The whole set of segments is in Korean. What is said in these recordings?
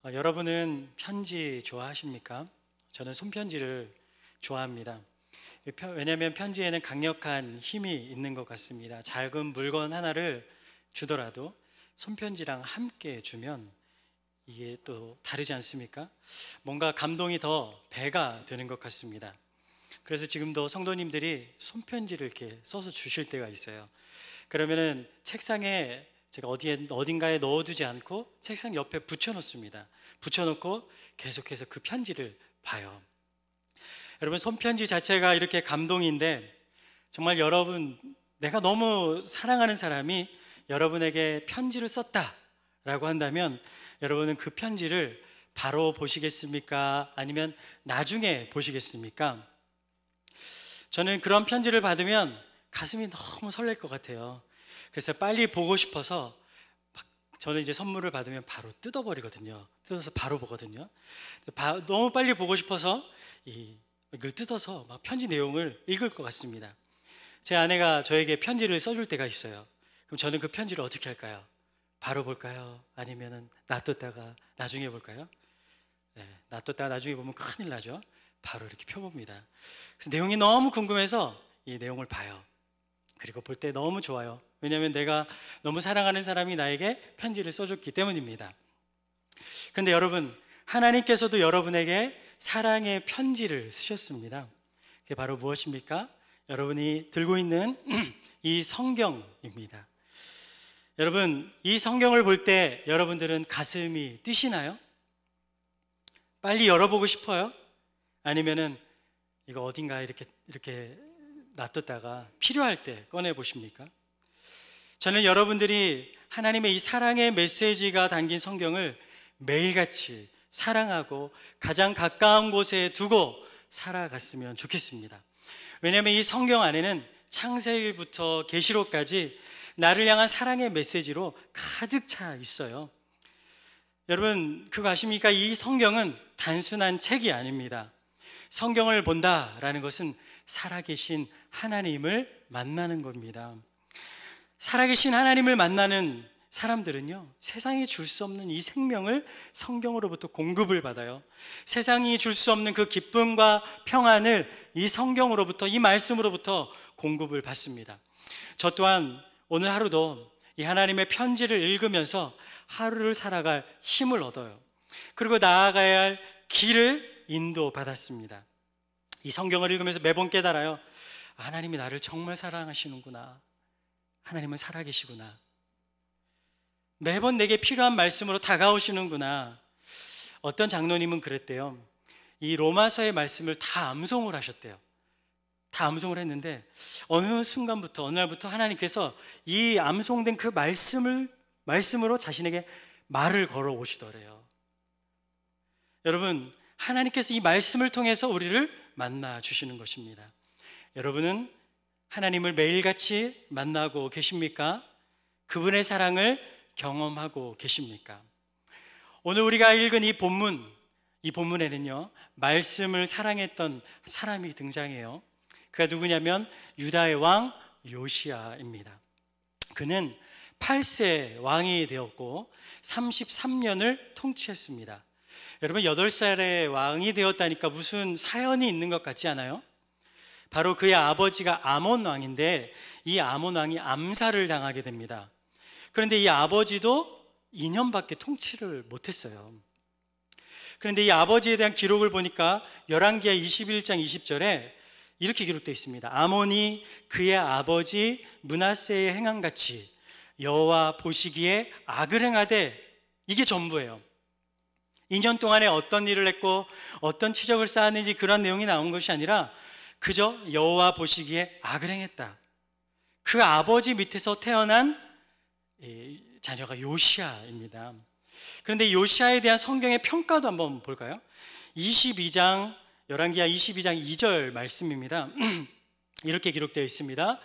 여러분은 편지 좋아하십니까? 저는 손편지를 좋아합니다. 왜냐하면 편지에는 강력한 힘이 있는 것 같습니다. 작은 물건 하나를 주더라도 손편지랑 함께 주면 이게 또 다르지 않습니까? 뭔가 감동이 더 배가 되는 것 같습니다. 그래서 지금도 성도님들이 손편지를 이렇게 써서 주실 때가 있어요. 그러면은 책상에 제가 어딘가에 넣어두지 않고 책상 옆에 붙여놓습니다. 붙여놓고 계속해서 그 편지를 봐요. 여러분, 손편지 자체가 이렇게 감동인데 정말 여러분, 내가 너무 사랑하는 사람이 여러분에게 편지를 썼다라고 한다면 여러분은 그 편지를 바로 보시겠습니까? 아니면 나중에 보시겠습니까? 저는 그런 편지를 받으면 가슴이 너무 설렐 것 같아요. 그래서 빨리 보고 싶어서 저는 이제 선물을 받으면 바로 뜯어버리거든요. 뜯어서 바로 보거든요. 너무 빨리 보고 싶어서 이걸 뜯어서 막 편지 내용을 읽을 것 같습니다. 제 아내가 저에게 편지를 써줄 때가 있어요. 그럼 저는 그 편지를 어떻게 할까요? 바로 볼까요? 아니면은 놔뒀다가 나중에 볼까요? 네, 놔뒀다가 나중에 보면 큰일 나죠. 바로 이렇게 펴봅니다. 그래서 내용이 너무 궁금해서 이 내용을 봐요. 그리고 볼 때 너무 좋아요. 왜냐하면 내가 너무 사랑하는 사람이 나에게 편지를 써줬기 때문입니다. 그런데 여러분, 하나님께서도 여러분에게 사랑의 편지를 쓰셨습니다. 그게 바로 무엇입니까? 여러분이 들고 있는 이 성경입니다. 여러분, 이 성경을 볼 때 여러분들은 가슴이 뛰시나요? 빨리 열어보고 싶어요? 아니면은 이거 어딘가 이렇게 놔뒀다가 필요할 때 꺼내 보십니까? 저는 여러분들이 하나님의 이 사랑의 메시지가 담긴 성경을 매일같이 사랑하고 가장 가까운 곳에 두고 살아갔으면 좋겠습니다. 왜냐하면 이 성경 안에는 창세기부터 계시록까지 나를 향한 사랑의 메시지로 가득 차 있어요. 여러분, 그거 아십니까? 이 성경은 단순한 책이 아닙니다. 성경을 본다라는 것은 살아계신 하나님을 만나는 겁니다. 살아계신 하나님을 만나는 사람들은요, 세상이 줄 수 없는 이 생명을 성경으로부터 공급을 받아요. 세상이 줄 수 없는 그 기쁨과 평안을 이 성경으로부터, 이 말씀으로부터 공급을 받습니다. 저 또한 오늘 하루도 이 하나님의 편지를 읽으면서 하루를 살아갈 힘을 얻어요. 그리고 나아가야 할 길을 인도받았습니다. 이 성경을 읽으면서 매번 깨달아요. 하나님이 나를 정말 사랑하시는구나. 하나님은 살아계시구나. 매번 내게 필요한 말씀으로 다가오시는구나. 어떤 장로님은 그랬대요. 이 로마서의 말씀을 다 암송을 하셨대요. 다 암송을 했는데 어느 순간부터, 어느 날부터 하나님께서 이 암송된 그 말씀으로 자신에게 말을 걸어 오시더래요. 여러분, 하나님께서 이 말씀을 통해서 우리를 만나 주시는 것입니다. 여러분은 하나님을 매일같이 만나고 계십니까? 그분의 사랑을 경험하고 계십니까? 오늘 우리가 읽은 이 본문에는요, 말씀을 사랑했던 사람이 등장해요. 그가 누구냐면 유다의 왕 요시야입니다. 그는 8세 왕이 되었고 33년을 통치했습니다. 여러분, 8살에 왕이 되었다니까 무슨 사연이 있는 것 같지 않아요? 바로 그의 아버지가 아몬 왕인데 이 아몬 왕이 암살을 당하게 됩니다. 그런데 이 아버지도 2년밖에 통치를 못했어요. 그런데 이 아버지에 대한 기록을 보니까 열왕기하 21장 20절에 이렇게 기록되어 있습니다. 아몬이 그의 아버지 므낫세의 행함같이 여호와 보시기에 악을 행하되, 이게 전부예요. 2년 동안에 어떤 일을 했고 어떤 치적을 쌓았는지 그런 내용이 나온 것이 아니라 그저 여호와 보시기에 악을 행했다. 그 아버지 밑에서 태어난 자녀가 요시야입니다. 그런데 요시야에 대한 성경의 평가도 한번 볼까요? 22장, 열왕기하 22장 2절 말씀입니다. 이렇게 기록되어 있습니다.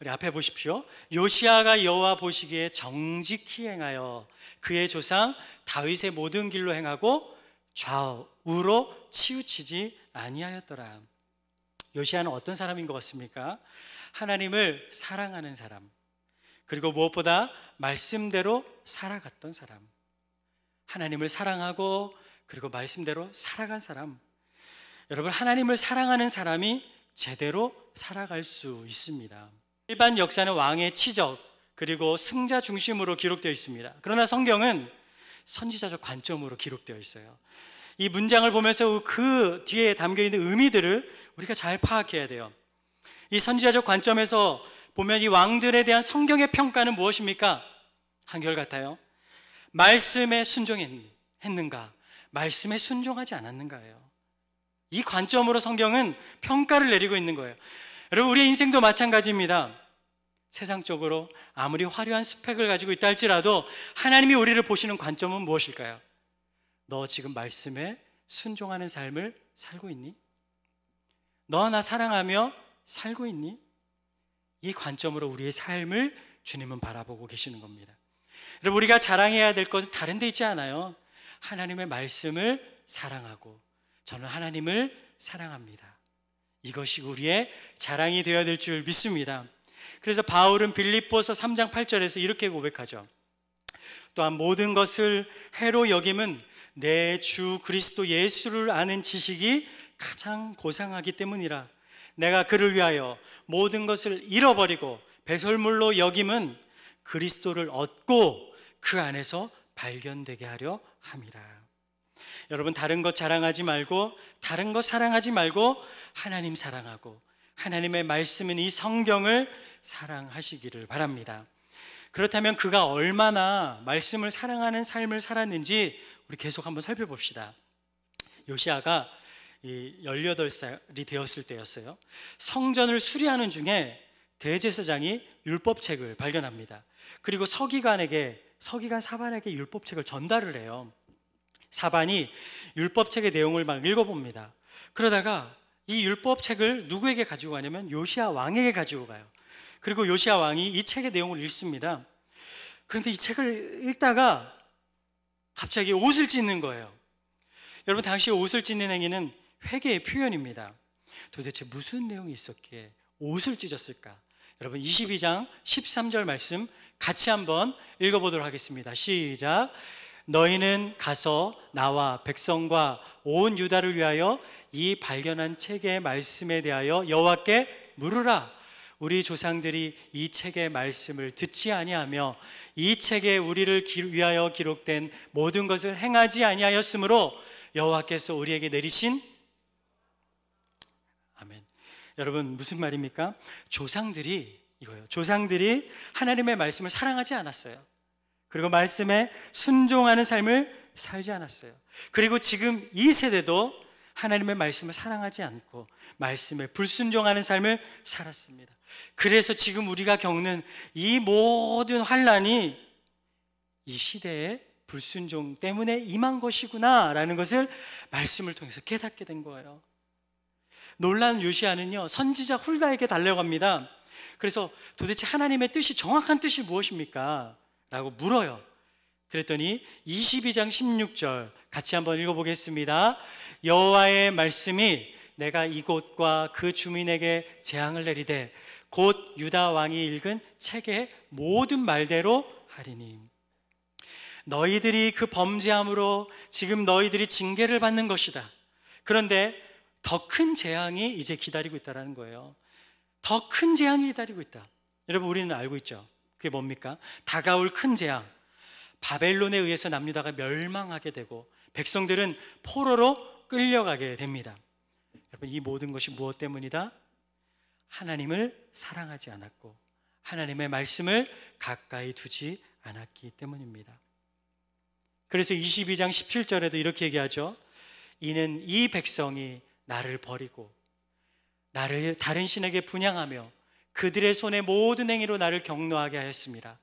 우리 앞에 보십시오. 요시야가 여호와 보시기에 정직히 행하여 그의 조상 다윗의 모든 길로 행하고 좌우로 치우치지 아니하였더라. 요시야는 어떤 사람인 것 같습니까? 하나님을 사랑하는 사람, 그리고 무엇보다 말씀대로 살아갔던 사람, 하나님을 사랑하고 그리고 말씀대로 살아간 사람, 여러분, 하나님을 사랑하는 사람이 제대로 살아갈 수 있습니다. 일반 역사는 왕의 치적 그리고 승자 중심으로 기록되어 있습니다. 그러나 성경은 선지자적 관점으로 기록되어 있어요. 이 문장을 보면서 그 뒤에 담겨있는 의미들을 우리가 잘 파악해야 돼요. 이 선지자적 관점에서 보면 이 왕들에 대한 성경의 평가는 무엇입니까? 한결같아요. 말씀에 순종했는가, 말씀에 순종하지 않았는가예요. 이 관점으로 성경은 평가를 내리고 있는 거예요. 여러분, 우리의 인생도 마찬가지입니다. 세상적으로 아무리 화려한 스펙을 가지고 있다 할지라도 하나님이 우리를 보시는 관점은 무엇일까요? 너 지금 말씀에 순종하는 삶을 살고 있니? 너 나 사랑하며 살고 있니? 이 관점으로 우리의 삶을 주님은 바라보고 계시는 겁니다. 여러분, 우리가 자랑해야 될 것은 다른 데 있지 않아요. 하나님의 말씀을 사랑하고 저는 하나님을 사랑합니다. 이것이 우리의 자랑이 되어야 될 줄 믿습니다. 그래서 바울은 빌립보서 3장 8절에서 이렇게 고백하죠. 또한 모든 것을 해로 여김은 내 주 그리스도 예수를 아는 지식이 가장 고상하기 때문이라. 내가 그를 위하여 모든 것을 잃어버리고 배설물로 여김은 그리스도를 얻고 그 안에서 발견되게 하려 함이라. 여러분, 다른 것 자랑하지 말고 다른 것 사랑하지 말고 하나님 사랑하고 하나님의 말씀인 이 성경을 사랑하시기를 바랍니다. 그렇다면 그가 얼마나 말씀을 사랑하는 삶을 살았는지 우리 계속 한번 살펴봅시다. 요시아가 18살이 되었을 때였어요. 성전을 수리하는 중에 대제사장이 율법책을 발견합니다. 그리고 서기관 사반에게 율법책을 전달을 해요. 사반이 율법책의 내용을 막 읽어봅니다. 그러다가 이 율법책을 누구에게 가지고 가냐면 요시아 왕에게 가지고 가요. 그리고 요시아 왕이 이 책의 내용을 읽습니다. 그런데 이 책을 읽다가 갑자기 옷을 찢는 거예요. 여러분, 당시 옷을 찢는 행위는 회개의 표현입니다. 도대체 무슨 내용이 있었기에 옷을 찢었을까? 여러분, 22장 13절 말씀 같이 한번 읽어보도록 하겠습니다. 시작. 너희는 가서 나와 백성과 온 유다를 위하여 이 발견한 책의 말씀에 대하여 여호와께 물으라. 우리 조상들이 이 책의 말씀을 듣지 아니하며 이 책에 우리를 위하여 기록된 모든 것을 행하지 아니하였으므로 여호와께서 우리에게 내리신 아멘. 여러분, 무슨 말입니까? 조상들이 이거예요. 조상들이 하나님의 말씀을 사랑하지 않았어요. 그리고 말씀에 순종하는 삶을 살지 않았어요. 그리고 지금 이 세대도 하나님의 말씀을 사랑하지 않고 말씀에 불순종하는 삶을 살았습니다. 그래서 지금 우리가 겪는 이 모든 환난이 이 시대의 불순종 때문에 임한 것이구나 라는 것을 말씀을 통해서 깨닫게 된 거예요. 놀라운 요시아는요, 선지자 훌다에게 달려갑니다. 그래서 도대체 하나님의 뜻이, 정확한 뜻이 무엇입니까? 라고 물어요. 그랬더니 22장 16절 같이 한번 읽어보겠습니다. 여호와의 말씀이 내가 이곳과 그 주민에게 재앙을 내리되 곧 유다 왕이 읽은 책의 모든 말대로 하리니. 너희들이 그 범죄함으로 지금 너희들이 징계를 받는 것이다. 그런데 더 큰 재앙이 이제 기다리고 있다는 거예요. 더 큰 재앙이 기다리고 있다. 여러분, 우리는 알고 있죠? 그게 뭡니까? 다가올 큰 재앙, 바벨론에 의해서 남유다가 멸망하게 되고 백성들은 포로로 끌려가게 됩니다. 여러분, 이 모든 것이 무엇 때문이다? 하나님을 사랑하지 않았고 하나님의 말씀을 가까이 두지 않았기 때문입니다. 그래서 22장 17절에도 이렇게 얘기하죠. 이는 이 백성이 나를 버리고 나를 다른 신에게 분향하며 그들의 손의 모든 행위로 나를 경노하게 하였습니다.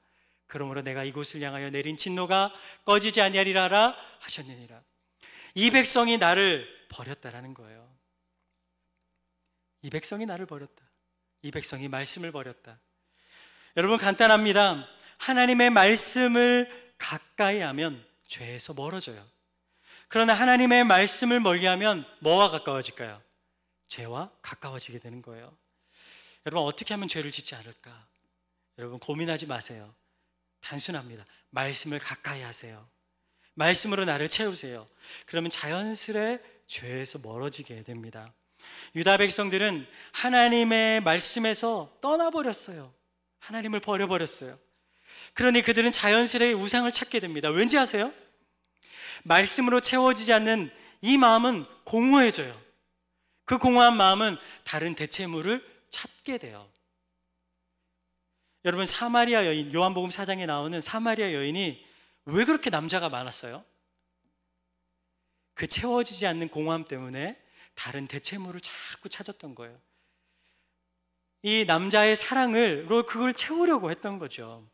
그러므로 내가 이곳을 향하여 내린 진노가 꺼지지 아니하리라 하셨느니라. 이 백성이 나를 버렸다라는 거예요. 이 백성이 나를 버렸다. 이 백성이 말씀을 버렸다. 여러분, 간단합니다. 하나님의 말씀을 가까이 하면 죄에서 멀어져요. 그러나 하나님의 말씀을 멀리하면 뭐와 가까워질까요? 죄와 가까워지게 되는 거예요. 여러분, 어떻게 하면 죄를 짓지 않을까? 여러분, 고민하지 마세요. 단순합니다. 말씀을 가까이 하세요. 말씀으로 나를 채우세요. 그러면 자연스레 죄에서 멀어지게 됩니다. 유다 백성들은 하나님의 말씀에서 떠나버렸어요. 하나님을 버려버렸어요. 그러니 그들은 자연스레 우상을 찾게 됩니다. 왠지 아세요? 말씀으로 채워지지 않는 이 마음은 공허해져요. 그 공허한 마음은 다른 대체물을 찾게 돼요. 여러분, 사마리아 여인, 요한복음 4장에 나오는 사마리아 여인이 왜 그렇게 남자가 많았어요? 그 채워지지 않는 공허함 때문에 다른 대체물을 자꾸 찾았던 거예요. 이 남자의 사랑으로 그걸 채우려고 했던 거죠.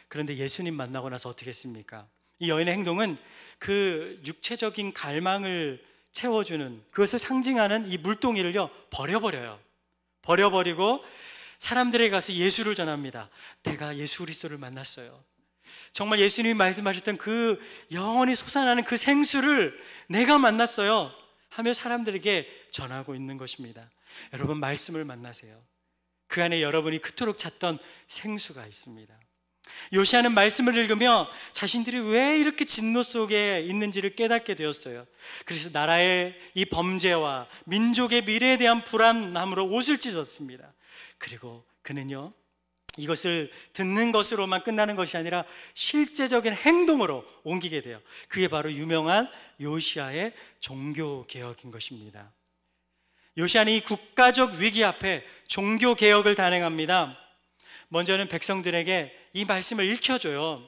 그런데 예수님 만나고 나서 어떻게 했습니까? 이 여인의 행동은 그 육체적인 갈망을 채워주는, 그것을 상징하는 이 물동이를요 버려버려요. 버려버리고 사람들에게 가서 예수를 전합니다. 내가 예수 그리스도를 만났어요. 정말 예수님이 말씀하셨던 그 영원히 솟아나는 그 생수를 내가 만났어요 하며 사람들에게 전하고 있는 것입니다. 여러분, 말씀을 만나세요. 그 안에 여러분이 그토록 찾던 생수가 있습니다. 요시야는 말씀을 읽으며 자신들이 왜 이렇게 진노 속에 있는지를 깨닫게 되었어요. 그래서 나라의 이 범죄와 민족의 미래에 대한 불안함으로 옷을 찢었습니다. 그리고 그는요, 이것을 듣는 것으로만 끝나는 것이 아니라 실제적인 행동으로 옮기게 돼요. 그게 바로 유명한 요시야의 종교개혁인 것입니다. 요시야는 이 국가적 위기 앞에 종교개혁을 단행합니다. 먼저는 백성들에게 이 말씀을 읽혀줘요.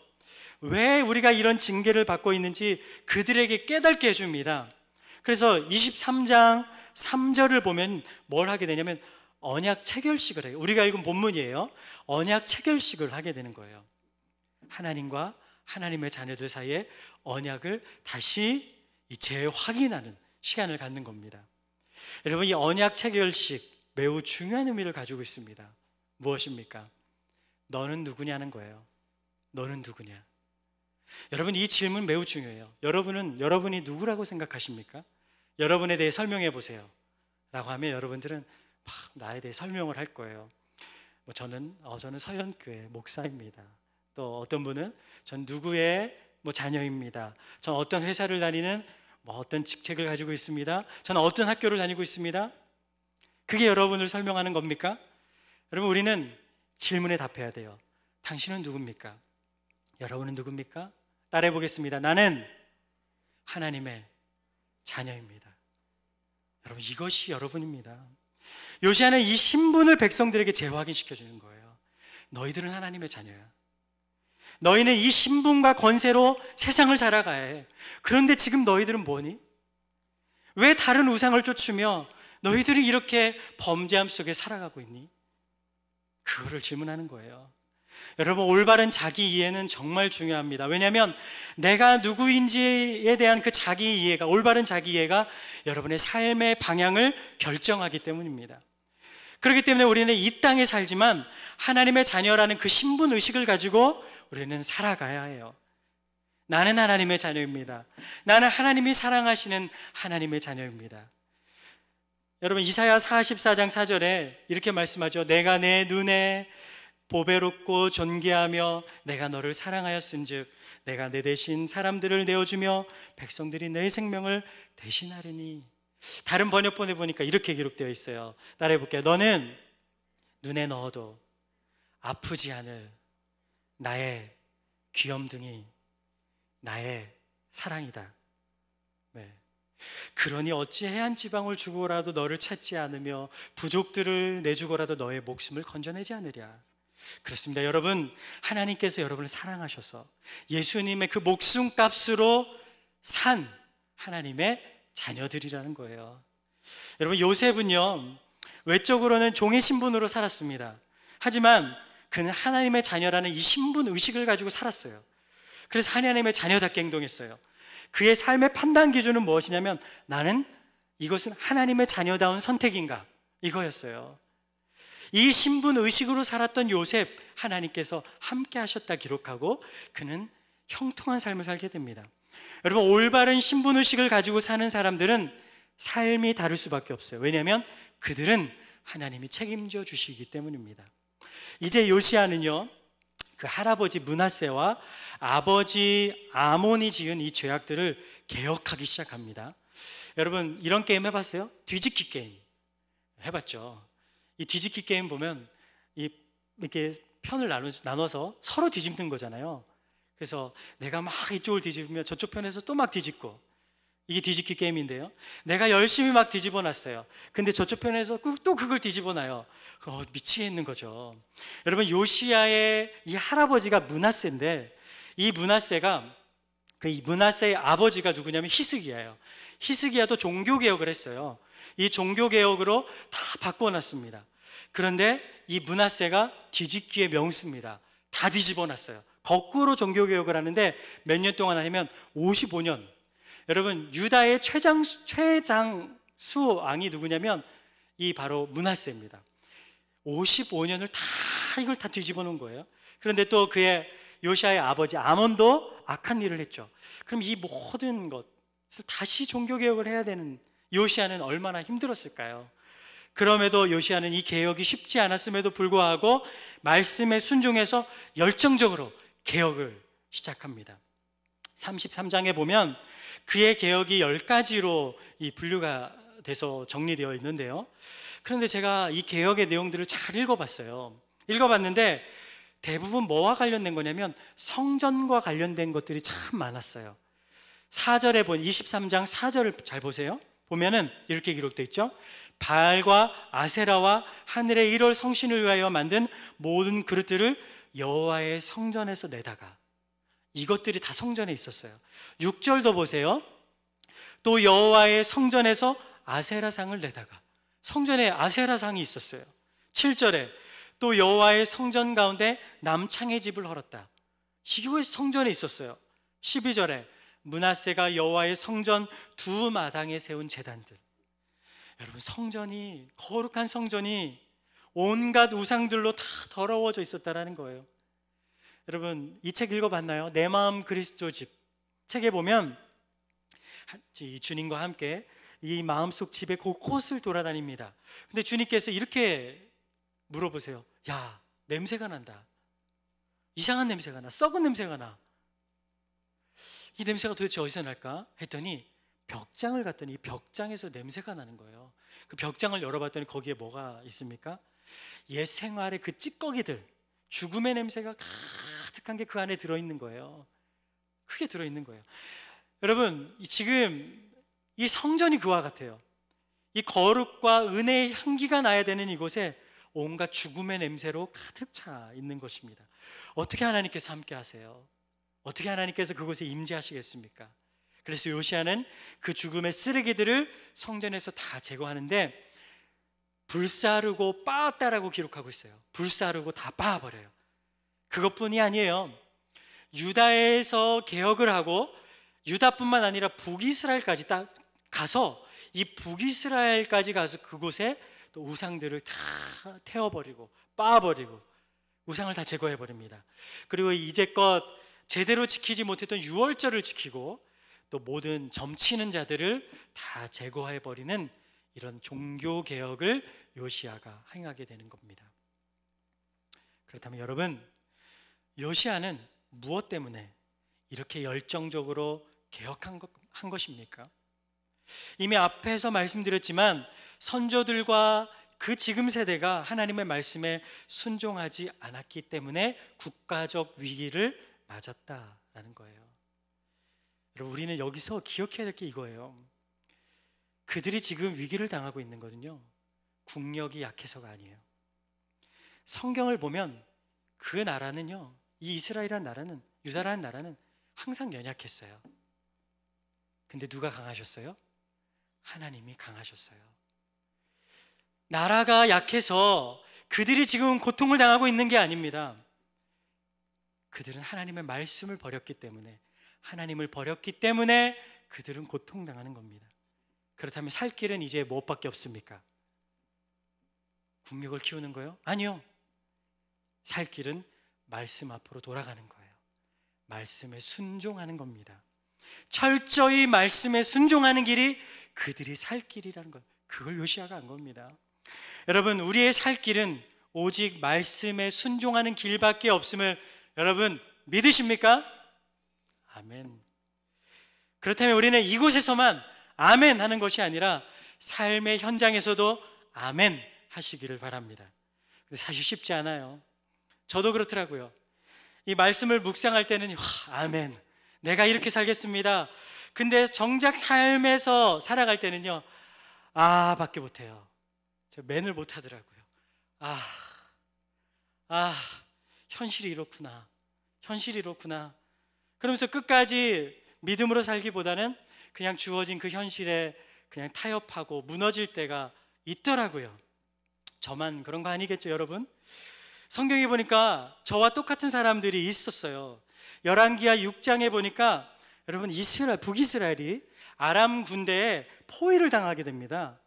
왜 우리가 이런 징계를 받고 있는지 그들에게 깨닫게 해줍니다. 그래서 23장 3절을 보면 뭘 하게 되냐면 언약 체결식을 해요. 우리가 읽은 본문이에요. 언약 체결식을 하게 되는 거예요. 하나님과 하나님의 자녀들 사이에 언약을 다시 재확인하는 시간을 갖는 겁니다. 여러분, 이 언약 체결식 매우 중요한 의미를 가지고 있습니다. 무엇입니까? 너는 누구냐는 거예요. 너는 누구냐? 여러분, 이 질문 매우 중요해요. 여러분이 누구라고 생각하십니까? 여러분에 대해 설명해 보세요 라고 하면 여러분들은 막 나에 대해 설명을 할 거예요. 저는 서현교회 목사입니다. 또 어떤 분은 전 누구의 자녀입니다. 전 어떤 회사를 다니는 어떤 직책을 가지고 있습니다. 저는 어떤 학교를 다니고 있습니다. 그게 여러분을 설명하는 겁니까? 여러분, 우리는 질문에 답해야 돼요. 당신은 누굽니까? 여러분은 누굽니까? 따라해 보겠습니다. 나는 하나님의 자녀입니다. 여러분, 이것이 여러분입니다. 요시야는 이 신분을 백성들에게 재확인시켜주는 거예요. 너희들은 하나님의 자녀야. 너희는 이 신분과 권세로 세상을 살아가야 해. 그런데 지금 너희들은 뭐니? 왜 다른 우상을 쫓으며 너희들이 이렇게 범죄함 속에 살아가고 있니? 그거를 질문하는 거예요. 여러분, 올바른 자기 이해는 정말 중요합니다. 왜냐하면 내가 누구인지에 대한 그 자기 이해가, 올바른 자기 이해가 여러분의 삶의 방향을 결정하기 때문입니다. 그렇기 때문에 우리는 이 땅에 살지만 하나님의 자녀라는 그 신분 의식을 가지고 우리는 살아가야 해요. 나는 하나님의 자녀입니다. 나는 하나님이 사랑하시는 하나님의 자녀입니다. 여러분, 이사야 44장 4절에 이렇게 말씀하죠. 내가 내 눈에 보배롭고 존귀하며 내가 너를 사랑하였은즉 내가 내 대신 사람들을 내어주며 백성들이 내 생명을 대신하리니. 다른 번역본에 보니까 이렇게 기록되어 있어요. 따라해 볼게요. 너는 눈에 넣어도 아프지 않을 나의 귀염둥이, 나의 사랑이다. 네. 그러니 어찌 해안 지방을 주고라도 너를 찾지 않으며 부족들을 내주고라도 너의 목숨을 건져내지 않으랴. 그렇습니다. 여러분, 하나님께서 여러분을 사랑하셔서 예수님의 그 목숨값으로 산 하나님의 자녀들이라는 거예요. 여러분, 요셉은요, 외적으로는 종의 신분으로 살았습니다. 하지만 그는 하나님의 자녀라는 이 신분 의식을 가지고 살았어요. 그래서 하나님의 자녀답게 행동했어요. 그의 삶의 판단 기준은 무엇이냐면 나는 이것은 하나님의 자녀다운 선택인가, 이거였어요. 이 신분 의식으로 살았던 요셉, 하나님께서 함께 하셨다 기록하고 그는 형통한 삶을 살게 됩니다. 여러분, 올바른 신분 의식을 가지고 사는 사람들은 삶이 다를 수밖에 없어요. 왜냐하면 그들은 하나님이 책임져 주시기 때문입니다. 이제 요시야는요, 그 할아버지 므낫세와 아버지 아몬이 지은 이 죄악들을 개혁하기 시작합니다. 여러분 이런 게임 해봤어요? 뒤집기 게임 해봤죠? 이 뒤집기 게임 보면 이렇게 편을 나눠서 서로 뒤집는 거잖아요. 그래서 내가 막 이쪽을 뒤집으면 저쪽 편에서 또 막 뒤집고, 이게 뒤집기 게임인데요, 내가 열심히 막 뒤집어 놨어요. 근데 저쪽 편에서 또 그걸 뒤집어 놔요. 미치겠는 거죠. 여러분 요시야의 이 할아버지가 므낫세인데, 이 므낫세가 이 므낫세의 아버지가 누구냐면 히스기야예요. 히스기야도 종교개혁을 했어요. 이 종교개혁으로 다 바꿔놨습니다. 그런데 이 므낫세가 뒤집기의 명수입니다. 다 뒤집어 놨어요. 거꾸로 종교개혁을 하는데 몇 년 동안 하냐면 55년. 여러분 유다의 최장수 왕이 누구냐면 이 바로 므낫세입니다. 55년을 이걸 다 뒤집어 놓은 거예요. 그런데 또 그의 요시야의 아버지 아몬도 악한 일을 했죠. 그럼 이 모든 것을 다시 종교개혁을 해야 되는 요시야는 얼마나 힘들었을까요? 그럼에도 요시야는 이 개혁이 쉽지 않았음에도 불구하고 말씀에 순종해서 열정적으로 개혁을 시작합니다. 33장에 보면 그의 개혁이 10가지로 분류가 돼서 정리되어 있는데요, 그런데 제가 이 개혁의 내용들을 잘 읽어봤는데 대부분 뭐와 관련된 거냐면 성전과 관련된 것들이 참 많았어요. 4절에 23장 4절을 잘 보세요. 보면은 이렇게 기록되어 있죠. 바알과 아세라와 하늘의 1월 성신을 위하여 만든 모든 그릇들을 여호와의 성전에서 내다가, 이것들이 다 성전에 있었어요. 6절도 보세요. 또 여호와의 성전에서 아세라상을 내다가, 성전에 아세라상이 있었어요. 7절에 또 여호와의 성전 가운데 남창의 집을 헐었다. 이게 성전에 있었어요. 12절에 므낫세가 여호와의 성전 두 마당에 세운 제단들. 여러분 성전이, 거룩한 성전이 온갖 우상들로 다 더러워져 있었다라는 거예요. 여러분 이 책 읽어봤나요? 내 마음 그리스도 집 책에 보면 주님과 함께 이 마음속 집에 곳곳을 돌아다닙니다. 근데 주님께서 이렇게 물어보세요. 야, 냄새가 난다. 이상한 냄새가 나. 썩은 냄새가 나. 이 냄새가 도대체 어디서 날까? 했더니 벽장을 갔더니 벽장에서 냄새가 나는 거예요. 그 벽장을 열어봤더니 거기에 뭐가 있습니까? 옛 생활의 그 찌꺼기들, 죽음의 냄새가 가득한 게 그 안에 들어있는 거예요. 크게 들어있는 거예요. 여러분 지금 이 성전이 그와 같아요. 이 거룩과 은혜의 향기가 나야 되는 이곳에 온갖 죽음의 냄새로 가득 차 있는 것입니다. 어떻게 하나님께서 함께 하세요? 어떻게 하나님께서 그곳에 임재하시겠습니까? 그래서 요시야는 그 죽음의 쓰레기들을 성전에서 다 제거하는데 불사르고 빻았다라고 기록하고 있어요. 불사르고 다 빻아버려요. 그것뿐이 아니에요. 유다에서 개혁을 하고 유다뿐만 아니라 북이스라엘까지 딱 가서 이 북이스라엘까지 가서 그곳에 또 우상들을 다 태워버리고 빻아버리고 우상을 다 제거해버립니다. 그리고 이제껏 제대로 지키지 못했던 유월절을 지키고 또 모든 점치는 자들을 다 제거해버리는 이런 종교개혁을 요시야가 행하게 되는 겁니다. 그렇다면 여러분, 요시야는 무엇 때문에 이렇게 열정적으로 개혁한 것입니까? 이미 앞에서 말씀드렸지만 선조들과 그 지금 세대가 하나님의 말씀에 순종하지 않았기 때문에 국가적 위기를 맞았다라는 거예요. 여러분, 우리는 여기서 기억해야 될 게 이거예요. 그들이 지금 위기를 당하고 있는 거는요, 국력이 약해서가 아니에요. 성경을 보면 그 나라는요, 이 이스라엘이라는 나라는, 유다라는 나라는 항상 연약했어요. 근데 누가 강하셨어요? 하나님이 강하셨어요. 나라가 약해서 그들이 지금 고통을 당하고 있는 게 아닙니다. 그들은 하나님의 말씀을 버렸기 때문에, 하나님을 버렸기 때문에 그들은 고통당하는 겁니다. 그렇다면 살 길은 이제 무엇밖에 없습니까? 국력을 키우는 거요? 아니요. 살 길은 말씀 앞으로 돌아가는 거예요. 말씀에 순종하는 겁니다. 철저히 말씀에 순종하는 길이 그들이 살 길이라는 것, 그걸 요시야가 한 겁니다. 여러분, 우리의 살 길은 오직 말씀에 순종하는 길밖에 없음을 여러분 믿으십니까? 아멘. 그렇다면 우리는 이곳에서만 아멘 하는 것이 아니라 삶의 현장에서도 아멘 하시기를 바랍니다. 근데 사실 쉽지 않아요. 저도 그렇더라고요. 이 말씀을 묵상할 때는 아멘, 내가 이렇게 살겠습니다. 근데 정작 삶에서 살아갈 때는요, 밖에 못해요. 저 맨을 못하더라고요. 현실이 이렇구나, 현실이 이렇구나. 그러면서 끝까지 믿음으로 살기보다는 그냥 주어진 그 현실에 그냥 타협하고 무너질 때가 있더라고요. 저만 그런 거 아니겠죠, 여러분? 성경에 보니까 저와 똑같은 사람들이 있었어요. 열왕기하 6장에 보니까 여러분, 북이스라엘이 아람 군대에 포위를 당하게 됩니다.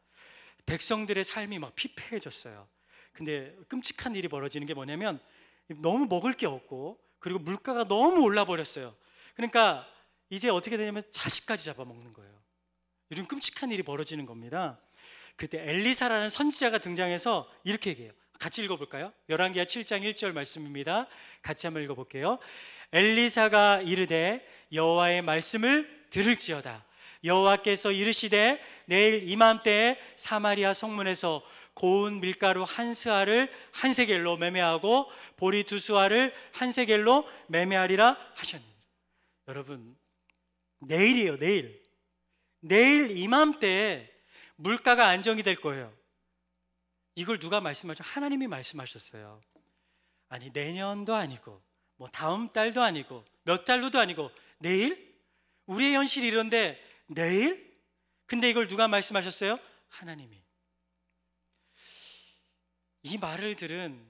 백성들의 삶이 막 피폐해졌어요. 근데 끔찍한 일이 벌어지는 게 뭐냐면, 너무 먹을 게 없고, 그리고 물가가 너무 올라 버렸어요. 그러니까 이제 어떻게 되냐면 자식까지 잡아먹는 거예요. 이런 끔찍한 일이 벌어지는 겁니다. 그때 엘리사라는 선지자가 등장해서 이렇게 얘기해요. 같이 읽어볼까요? 열왕기하 7장 1절 말씀입니다. 같이 한번 읽어볼게요. 엘리사가 이르되 여호와의 말씀을 들을지어다. 여호와께서 이르시되 내일 이맘때에 사마리아 성문에서 고운 밀가루 한 스아를 한 세겔로 매매하고 보리 두 스아를 한 세겔로 매매하리라 하셨느니라. 여러분, 내일이에요. 내일 이맘때에 물가가 안정이 될 거예요. 이걸 누가 말씀하셨죠? 하나님이 말씀하셨어요. 아니, 내년도 아니고 뭐 다음 달도 아니고 몇 달 후도 아니고 내일? 우리의 현실이 이런데 내일? 근데 이걸 누가 말씀하셨어요? 하나님이. 이 말을 들은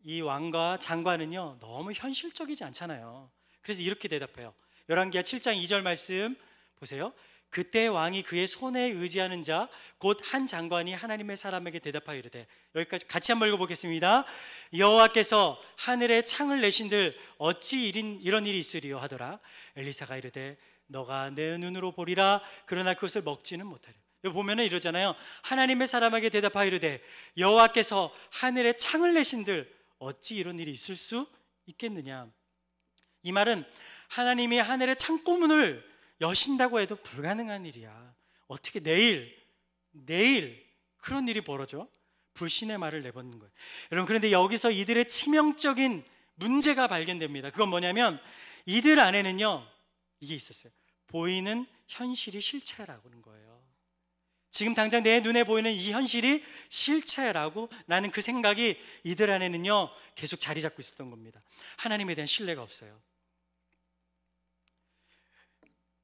이 왕과 장관은요, 너무 현실적이지 않잖아요. 그래서 이렇게 대답해요. 열왕기하 7장 2절 말씀 보세요. 그때 왕이 그의 손에 의지하는 자 곧 한 장관이 하나님의 사람에게 대답하여 이르되, 여기까지 같이 한번 읽어보겠습니다. 여호와께서 하늘에 창을 내신들 어찌 이런 일이 있으리요 하더라. 엘리사가 이르되 너가 내 눈으로 보리라. 그러나 그것을 먹지는 못하리라. 여기 보면은 이러잖아요. 하나님의 사람에게 대답하여 이르되 여호와께서 하늘에 창을 내신들 어찌 이런 일이 있을 수 있겠느냐. 이 말은 하나님이 하늘의 창고문을 여신다고 해도 불가능한 일이야. 어떻게 내일 그런 일이 벌어져? 불신의 말을 내뱉는 거예요. 여러분, 그런데 여기서 이들의 치명적인 문제가 발견됩니다. 그건 뭐냐면 이들 안에는요, 이게 있었어요. 보이는 현실이 실체라고 하는 거예요. 지금 당장 내 눈에 보이는 이 현실이 실체라고 나는 그 생각이 이들 안에는요 계속 자리 잡고 있었던 겁니다. 하나님에 대한 신뢰가 없어요.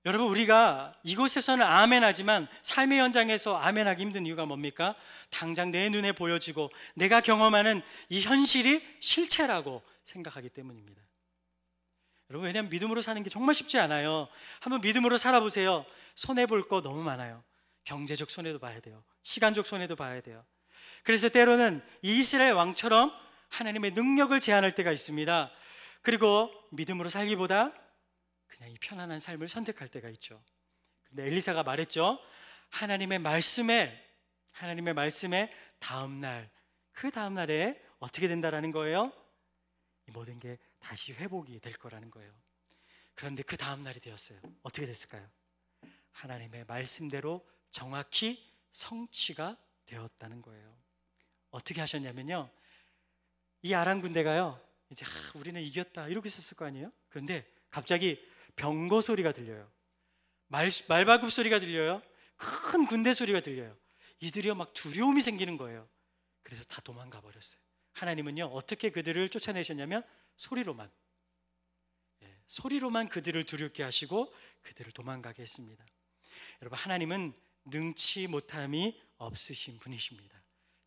여러분, 우리가 이곳에서는 아멘하지만 삶의 현장에서 아멘하기 힘든 이유가 뭡니까? 당장 내 눈에 보여지고 내가 경험하는 이 현실이 실체라고 생각하기 때문입니다. 여러분, 왜냐하면 믿음으로 사는 게 정말 쉽지 않아요. 한번 믿음으로 살아보세요. 손해볼 거 너무 많아요. 경제적 손해도 봐야 돼요. 시간적 손해도 봐야 돼요. 그래서 때로는 이스라엘 왕처럼 하나님의 능력을 제한할 때가 있습니다. 그리고 믿음으로 살기보다 그냥 이 편안한 삶을 선택할 때가 있죠. 근데 엘리사가 말했죠. 하나님의 말씀에 다음날, 그 다음날에 어떻게 된다라는 거예요? 이 모든 게 다시 회복이 될 거라는 거예요. 그런데 그 다음날이 되었어요. 어떻게 됐을까요? 하나님의 말씀대로 정확히 성취가 되었다는 거예요. 어떻게 하셨냐면요, 이 아람 군대가요 이제 우리는 이겼다 이러고 있었을 거 아니에요? 그런데 갑자기 병거 소리가 들려요. 말발굽 소리가 들려요. 큰 군대 소리가 들려요. 이들이요 막 두려움이 생기는 거예요. 그래서 다 도망가 버렸어요. 하나님은요 어떻게 그들을 쫓아내셨냐면 소리로만 그들을 두렵게 하시고 그들을 도망가게 했습니다. 여러분, 하나님은 능치 못함이 없으신 분이십니다.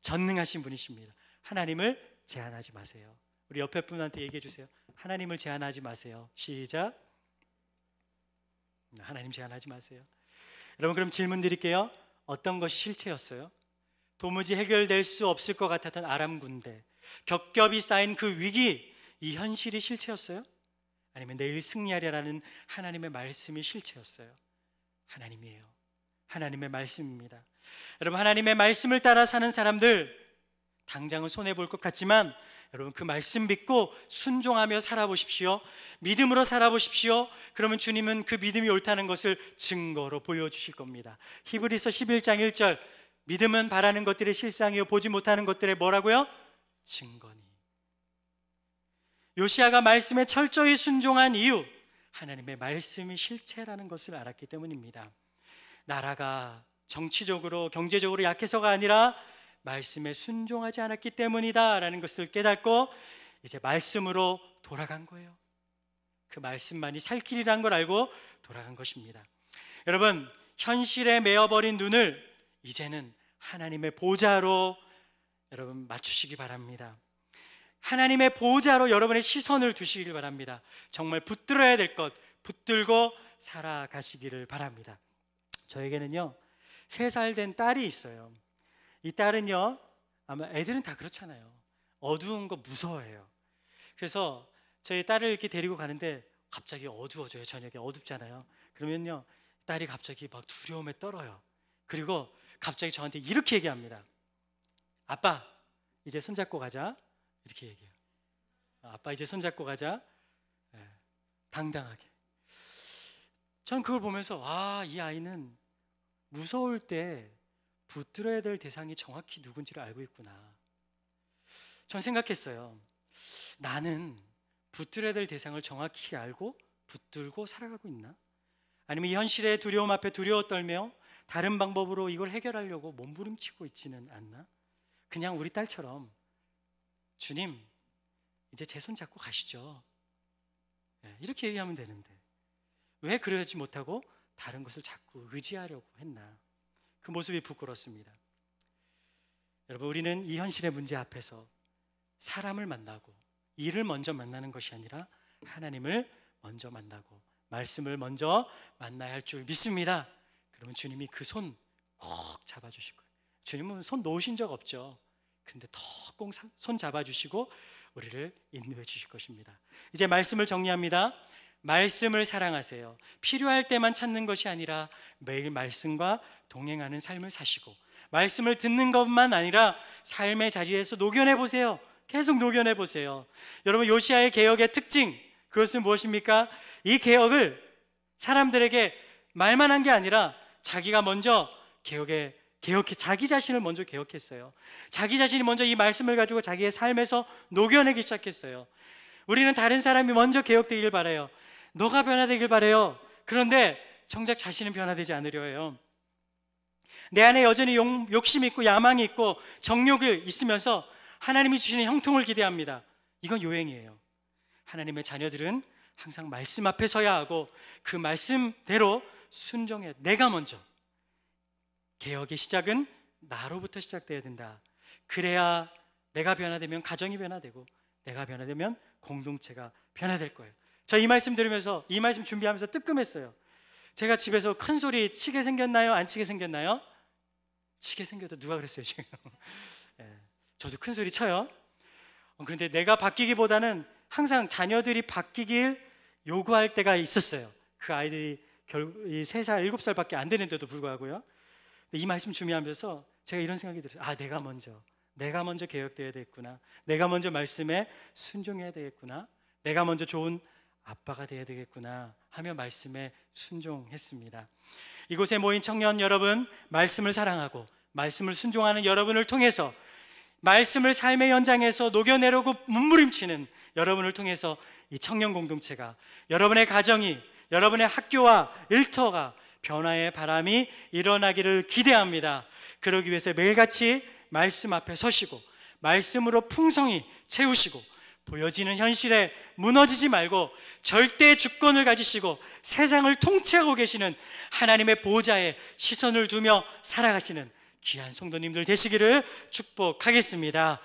전능하신 분이십니다. 하나님을 제한하지 마세요. 우리 옆에 분한테 얘기해 주세요. 하나님을 제한하지 마세요. 시작. 하나님 제한하지 마세요. 여러분, 그럼 질문 드릴게요. 어떤 것이 실체였어요? 도무지 해결될 수 없을 것 같았던 아람 군대, 겹겹이 쌓인 그 위기, 이 현실이 실체였어요? 아니면 내일 승리하리라는 하나님의 말씀이 실체였어요? 하나님이에요. 하나님의 말씀입니다. 여러분, 하나님의 말씀을 따라 사는 사람들, 당장은 손해볼 것 같지만 여러분 그 말씀 믿고 순종하며 살아보십시오. 믿음으로 살아보십시오. 그러면 주님은 그 믿음이 옳다는 것을 증거로 보여주실 겁니다. 히브리서 11장 1절, 믿음은 바라는 것들의 실상이요 보지 못하는 것들의 뭐라고요? 증거니. 요시야가 말씀에 철저히 순종한 이유, 하나님의 말씀이 실체라는 것을 알았기 때문입니다. 나라가 정치적으로 경제적으로 약해서가 아니라 말씀에 순종하지 않았기 때문이다 라는 것을 깨닫고 이제 말씀으로 돌아간 거예요. 그 말씀만이 살 길이라는 걸 알고 돌아간 것입니다. 여러분, 현실에 매어버린 눈을 이제는 하나님의 보좌로 여러분 맞추시기 바랍니다. 하나님의 보좌로 여러분의 시선을 두시길 바랍니다. 정말 붙들어야 될 것 붙들고 살아가시기를 바랍니다. 저에게는요 3살 된 딸이 있어요. 이 딸은요, 아마 애들은 다 그렇잖아요. 어두운 거 무서워해요. 그래서 저희 딸을 이렇게 데리고 가는데 갑자기 어두워져요. 저녁에 어둡잖아요. 그러면요 딸이 갑자기 막 두려움에 떨어요. 그리고 갑자기 저한테 이렇게 얘기합니다. 아빠 이제 손잡고 가자. 이렇게 얘기해요. 아빠 이제 손잡고 가자. 네, 당당하게. 전 그걸 보면서 이 아이는 무서울 때 붙들어야 될 대상이 정확히 누군지를 알고 있구나. 전 생각했어요. 나는 붙들어야 될 대상을 정확히 알고 붙들고 살아가고 있나? 아니면 이 현실의 두려움 앞에 두려워 떨며 다른 방법으로 이걸 해결하려고 몸부림치고 있지는 않나? 그냥 우리 딸처럼 주님 이제 제 손 잡고 가시죠. 이렇게 얘기하면 되는데 왜 그러지 못하고 다른 것을 자꾸 의지하려고 했나? 그 모습이 부끄럽습니다. 여러분, 우리는 이 현실의 문제 앞에서 사람을 만나고 일을 먼저 만나는 것이 아니라 하나님을 먼저 만나고 말씀을 먼저 만나야 할 줄 믿습니다. 그러면 주님이 그 손 꼭 잡아주실 거예요. 주님은 손 놓으신 적 없죠. 근데 더 꼭 손 잡아주시고 우리를 인도해 주실 것입니다. 이제 말씀을 정리합니다. 말씀을 사랑하세요. 필요할 때만 찾는 것이 아니라 매일 말씀과 동행하는 삶을 사시고 말씀을 듣는 것만 아니라 삶의 자리에서 녹여내 보세요. 계속 녹여내 보세요. 여러분, 요시야의 개혁의 특징, 그것은 무엇입니까? 이 개혁을 사람들에게 말만 한 게 아니라 자기가 먼저 자기 자신을 먼저 개혁했어요. 자기 자신이 먼저 이 말씀을 가지고 자기의 삶에서 녹여내기 시작했어요. 우리는 다른 사람이 먼저 개혁되길 바라요. 너가 변화되길 바라요. 그런데 정작 자신은 변화되지 않으려 해요. 내 안에 여전히 욕심이 있고 야망이 있고 정욕이 있으면서 하나님이 주시는 형통을 기대합니다. 이건 요행이에요. 하나님의 자녀들은 항상 말씀 앞에 서야 하고 그 말씀대로 순종해. 내가 먼저. 개혁의 시작은 나로부터 시작돼야 된다. 그래야 내가 변화되면 가정이 변화되고 내가 변화되면 공동체가 변화될 거예요. 저 이 말씀 들으면서 이 말씀 준비하면서 뜨끔했어요. 제가 집에서 큰 소리 치게 생겼나요? 안 치게 생겼나요? 치게 생겨도 누가 그랬어요 지금? 저도 큰 소리 쳐요. 그런데 내가 바뀌기보다는 항상 자녀들이 바뀌길 요구할 때가 있었어요. 그 아이들이 결국 3살, 7살밖에 안 되는데도 불구하고요. 이 말씀 준비하면서 제가 이런 생각이 들었어요. 내가 먼저 개혁되어야 되겠구나. 내가 먼저 말씀에 순종해야 되겠구나. 내가 먼저 좋은 아빠가 되어야 되겠구나 하며 말씀에 순종했습니다. 이곳에 모인 청년 여러분, 말씀을 사랑하고 말씀을 순종하는 여러분을 통해서 말씀을 삶의 현장에서 녹여내려고 몸부림치는 여러분을 통해서 이 청년 공동체가, 여러분의 가정이, 여러분의 학교와 일터가 변화의 바람이 일어나기를 기대합니다. 그러기 위해서 매일같이 말씀 앞에 서시고 말씀으로 풍성히 채우시고 보여지는 현실에 무너지지 말고 절대 주권을 가지시고 세상을 통치하고 계시는 하나님의 보좌에 시선을 두며 살아가시는 귀한 성도님들 되시기를 축복하겠습니다.